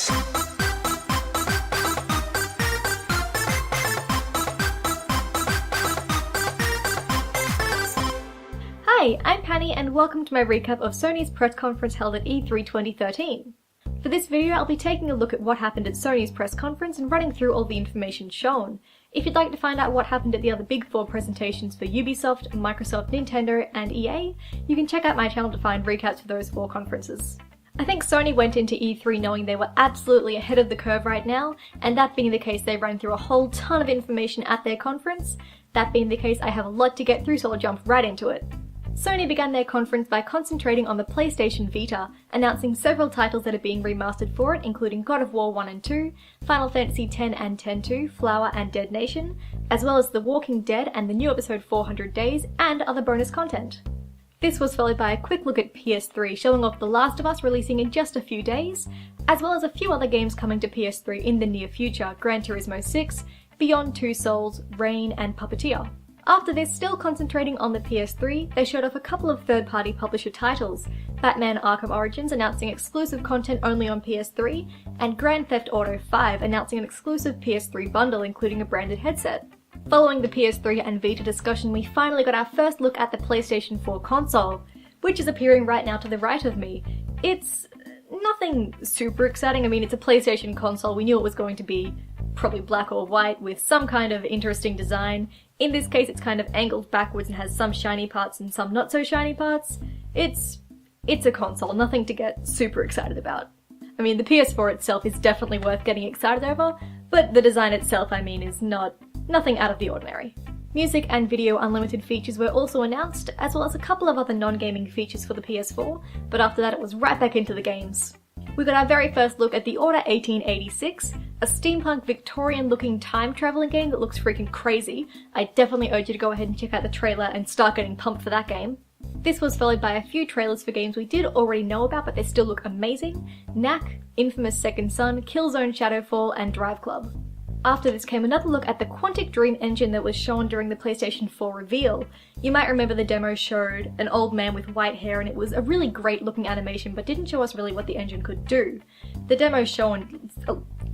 Hi, I'm Panny and welcome to my recap of Sony's press conference held at E3 2013. For this video I'll be taking a look at what happened at Sony's press conference and running through all the information shown. If you'd like to find out what happened at the other big four presentations for Ubisoft, Microsoft, Nintendo and EA, you can check out my channel to find recaps for those four conferences. I think Sony went into E3 knowing they were absolutely ahead of the curve right now, and that being the case they ran through a whole ton of information at their conference. That being the case I have a lot to get through, so I'll jump right into it. Sony began their conference by concentrating on the PlayStation Vita, announcing several titles that are being remastered for it, including God of War 1 and 2, Final Fantasy X and X-2, Flower and Dead Nation, as well as The Walking Dead and the new episode 400 Days, and other bonus content. This was followed by a quick look at PS3, showing off The Last of Us releasing in just a few days, as well as a few other games coming to PS3 in the near future, Gran Turismo 6, Beyond Two Souls, Rain and Puppeteer. After this, still concentrating on the PS3, they showed off a couple of third-party publisher titles, Batman Arkham Origins announcing exclusive content only on PS3, and Grand Theft Auto 5 announcing an exclusive PS3 bundle including a branded headset. Following the PS3 and Vita discussion, we finally got our first look at the PlayStation 4 console, which is appearing right now to the right of me. It's nothing super exciting. I mean, it's a PlayStation console, we knew it was going to be probably black or white with some kind of interesting design. In this case it's kind of angled backwards and has some shiny parts and some not so shiny parts. It's a console, nothing to get super excited about. I mean, the PS4 itself is definitely worth getting excited over, but the design itself, I mean, is nothing out of the ordinary. Music and video unlimited features were also announced, as well as a couple of other non-gaming features for the PS4, but after that it was right back into the games. We got our very first look at The Order 1886, a steampunk Victorian-looking time-traveling game that looks freaking crazy. I definitely urge you to go ahead and check out the trailer and start getting pumped for that game. This was followed by a few trailers for games we did already know about but they still look amazing: Knack, Infamous Second Son, Killzone Shadowfall, and Drive Club. After this came another look at the Quantic Dream engine that was shown during the PlayStation 4 reveal. You might remember the demo showed an old man with white hair and it was a really great looking animation but didn't show us really what the engine could do. The demo shown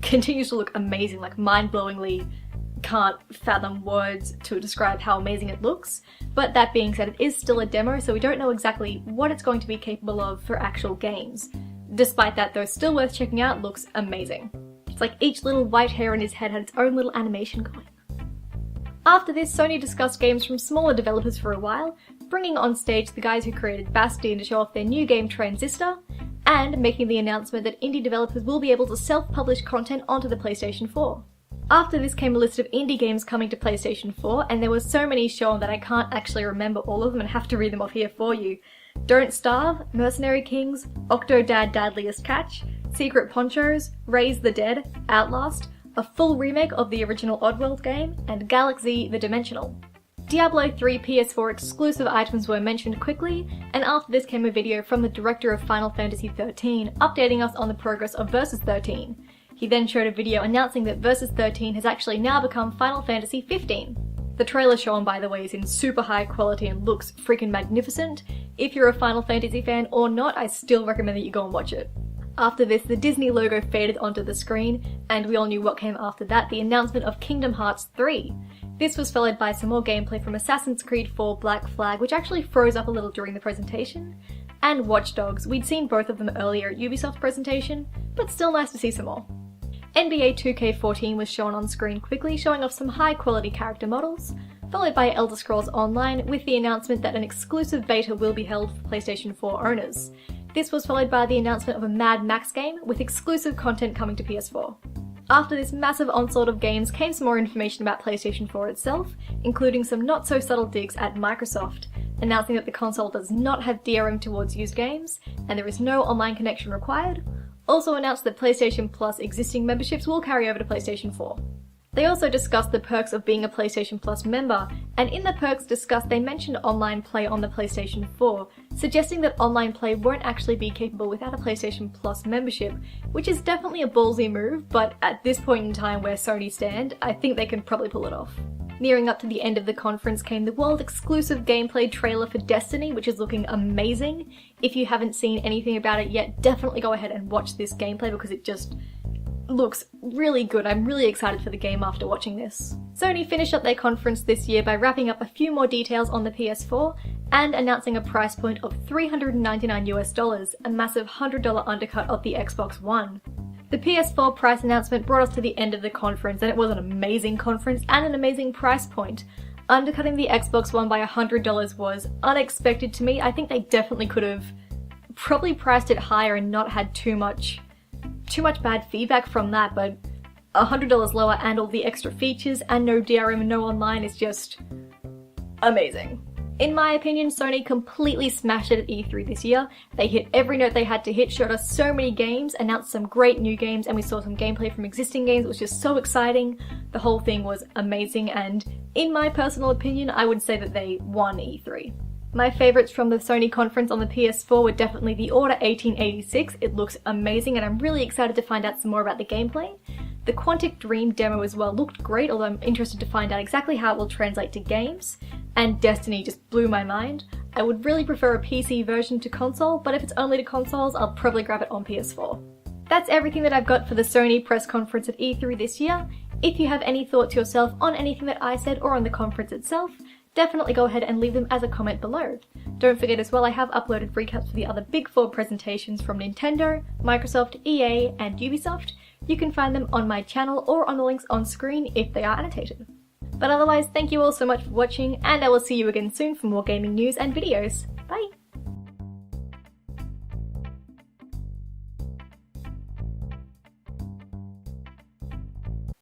continues to look amazing, like mind-blowingly can't fathom words to describe how amazing it looks. But that being said, it is still a demo, so we don't know exactly what it's going to be capable of for actual games. Despite that though, still worth checking out, looks amazing. It's like each little white hair in his head had its own little animation going. After this, Sony discussed games from smaller developers for a while, bringing on stage the guys who created Bastion to show off their new game Transistor, and making the announcement that indie developers will be able to self-publish content onto the PlayStation 4. After this came a list of indie games coming to PlayStation 4, and there were so many shown that I can't actually remember all of them and have to read them off here for you. Don't Starve, Mercenary Kings, Octodad Dadliest Catch, Secret Ponchos, Raise the Dead, Outlast, a full remake of the original Oddworld game, and Galaxy the Dimensional. Diablo 3 PS4 exclusive items were mentioned quickly, and after this came a video from the director of Final Fantasy XIII updating us on the progress of Versus 13. He then showed a video announcing that Versus 13 has actually now become Final Fantasy 15. The trailer shown, by the way, is in super high quality and looks freaking magnificent. If you're a Final Fantasy fan or not, I still recommend that you go and watch it. After this, the Disney logo faded onto the screen, and we all knew what came after that, the announcement of Kingdom Hearts 3. This was followed by some more gameplay from Assassin's Creed 4 Black Flag, which actually froze up a little during the presentation, and Watch Dogs. We'd seen both of them earlier at Ubisoft's presentation, but still nice to see some more. NBA 2K14 was shown on screen quickly, showing off some high quality character models, followed by Elder Scrolls Online with the announcement that an exclusive beta will be held for PlayStation 4 owners. This was followed by the announcement of a Mad Max game with exclusive content coming to PS4. After this massive onslaught of games came some more information about PlayStation 4 itself, including some not so subtle digs at Microsoft, announcing that the console does not have DRM towards used games, and there is no online connection required. Also announced that PlayStation Plus existing memberships will carry over to PlayStation 4. They also discussed the perks of being a PlayStation Plus member, and in the perks discussed they mentioned online play on the PlayStation 4, suggesting that online play won't actually be capable without a PlayStation Plus membership, which is definitely a ballsy move, but at this point in time where Sony stand, I think they can probably pull it off. Nearing up to the end of the conference came the world-exclusive gameplay trailer for Destiny, which is looking amazing. If you haven't seen anything about it yet, definitely go ahead and watch this gameplay because it just looks really good. I'm really excited for the game after watching this. Sony finished up their conference this year by wrapping up a few more details on the PS4 and announcing a price point of $399 US, a massive $100 undercut of the Xbox One. The PS4 price announcement brought us to the end of the conference, and it was an amazing conference and an amazing price point. Undercutting the Xbox One by $100 was unexpected to me. I think they definitely could have probably priced it higher and not had too much bad feedback from that, but $100 lower and all the extra features and no DRM and no online is just amazing. In my opinion, Sony completely smashed it at E3 this year. They hit every note they had to hit, showed us so many games, announced some great new games, and we saw some gameplay from existing games. It was just so exciting. The whole thing was amazing, and in my personal opinion, I would say that they won E3. My favourites from the Sony conference on the PS4 were definitely the Order 1886. It looks amazing and I'm really excited to find out some more about the gameplay. The Quantic Dream demo as well looked great, although I'm interested to find out exactly how it will translate to games. And Destiny just blew my mind. I would really prefer a PC version to console, but if it's only to consoles, I'll probably grab it on PS4. That's everything that I've got for the Sony press conference at E3 this year. If you have any thoughts yourself on anything that I said or on the conference itself, definitely go ahead and leave them as a comment below. Don't forget as well, I have uploaded recaps for the other Big 4 presentations from Nintendo, Microsoft, EA, and Ubisoft. You can find them on my channel or on the links on screen if they are annotated. But otherwise, thank you all so much for watching, and I will see you again soon for more gaming news and videos.